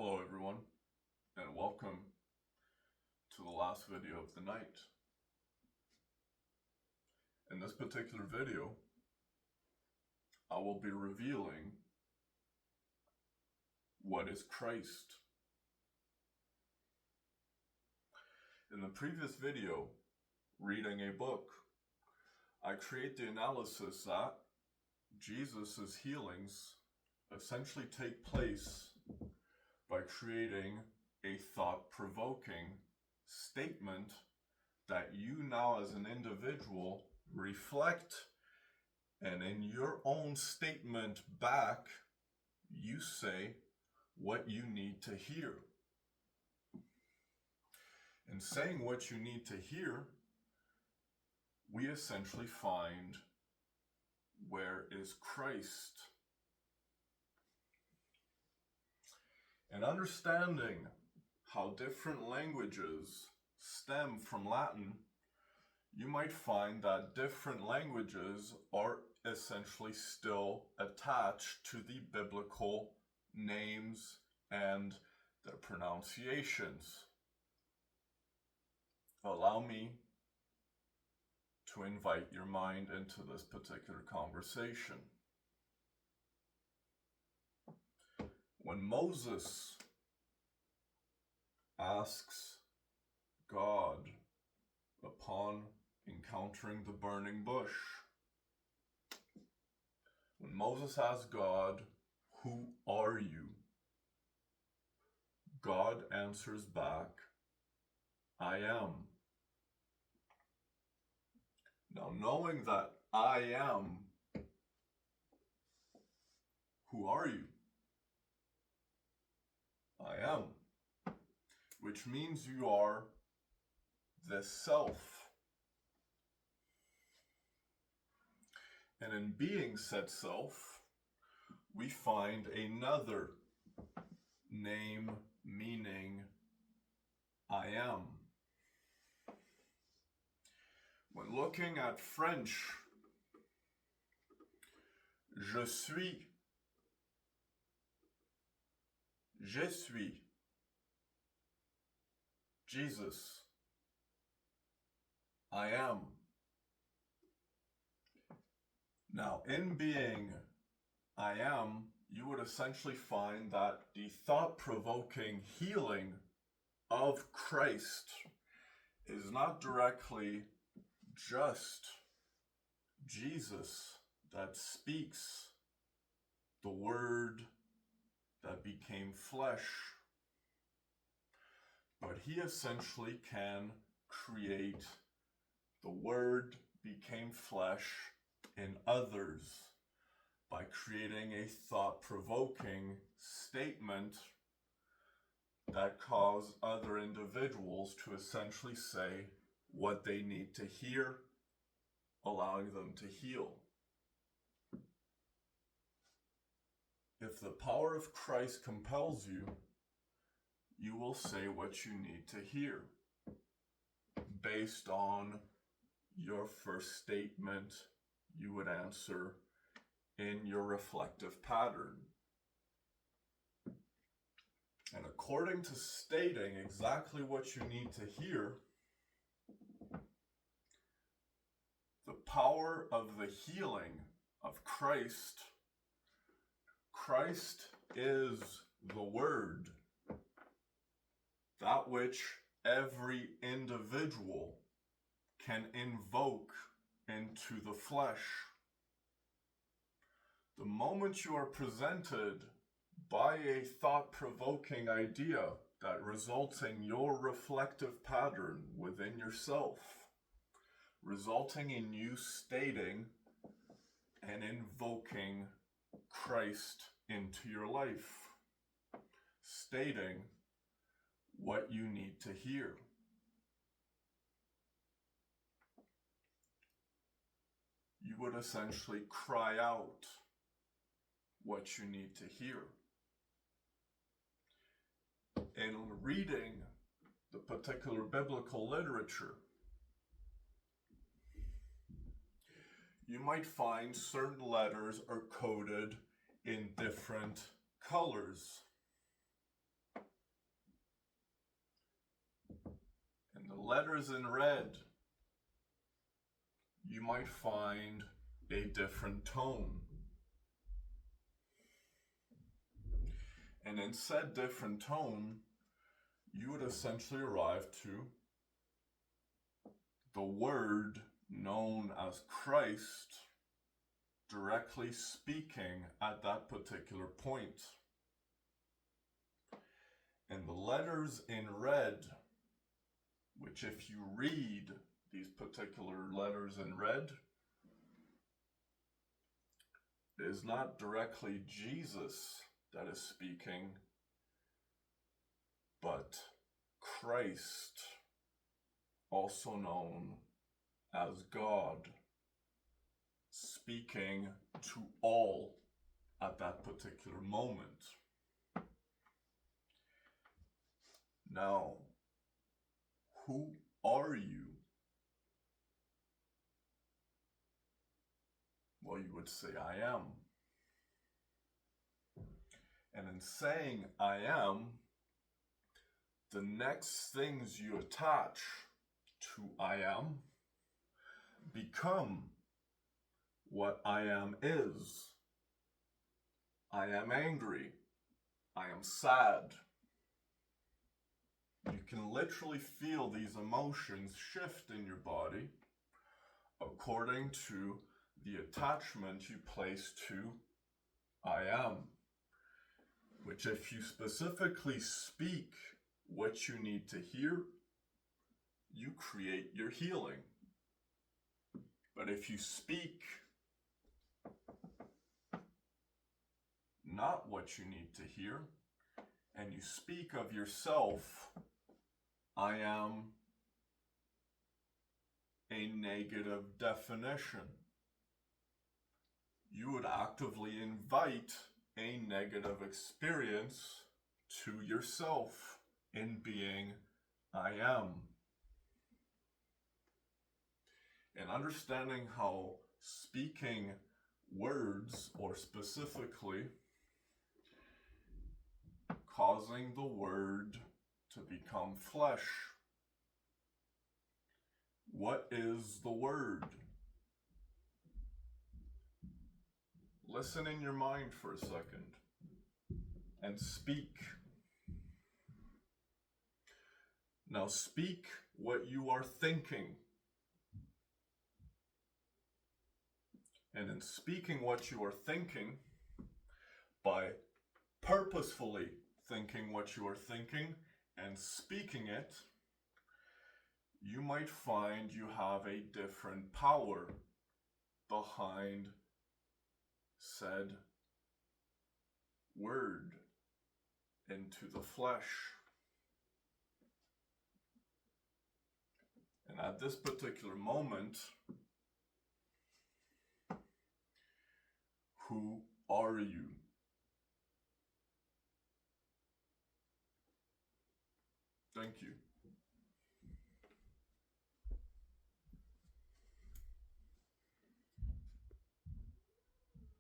Hello everyone, and welcome to the last video of the night. In this particular video, I will be revealing what is Christ. In the previous video, reading a book, I create the analysis that Jesus' healings essentially take place by creating a thought-provoking statement that you now as an individual reflect, and in your own statement back, you say what you need to hear. In saying what you need to hear, we essentially find where is Christ. And understanding how different languages stem from Latin, you might find that different languages are essentially still attached to the biblical names and their pronunciations. Allow me to invite your mind into this particular conversation. When Moses asks God upon encountering the burning bush, when Moses asks God, "Who are you?" God answers back, "I am." Now, knowing that I am, who are you? I am, which means you are the self. And in being said self, we find another name meaning I am. When looking at French, je suis, Jesus, I am. Now, in being I am, you would essentially find that the thought-provoking healing of Christ is not directly just Jesus that speaks the word that became flesh, but he essentially can create the word became flesh in others by creating a thought-provoking statement that cause other individuals to essentially say what they need to hear, allowing them to heal. If the power of Christ compels you, you will say what you need to hear based on your first statement you would answer in your reflective pattern. And according to stating exactly what you need to hear, the power of the healing of Christ is the Word, that which every individual can invoke into the flesh. The moment you are presented by a thought-provoking idea that results in your reflective pattern within yourself, resulting in you stating and invoking Christ into your life, stating what you need to hear. You would essentially cry out what you need to hear. In reading the particular biblical literature, you might find certain letters are coded in different colors. letters in red, you might find a different tone. And in said different tone, you would essentially arrive to the word known as Christ directly speaking at that particular point. And the letters in red, which if you read these particular letters in red, it is not directly Jesus that is speaking, but Christ, also known as God, speaking to all at that particular moment. Now, who are you? Well, you would say, I am. And in saying I am, the next things you attach to I am become what I am is. I am angry. I am sad. You can literally feel these emotions shift in your body according to the attachment you place to I am, which if you specifically speak what you need to hear, you create your healing. But if you speak not what you need to hear, and you speak of yourself, I am a negative definition. You would actively invite a negative experience to yourself in being I am. And understanding how speaking words, or specifically causing the word to become flesh. What is the word? Listen in your mind for a second and speak. Now speak what you are thinking. And in speaking what you are thinking, by purposefully thinking what you are thinking and speaking it, you might find you have a different power behind said word into the flesh. And at this particular moment, who are you? Thank you.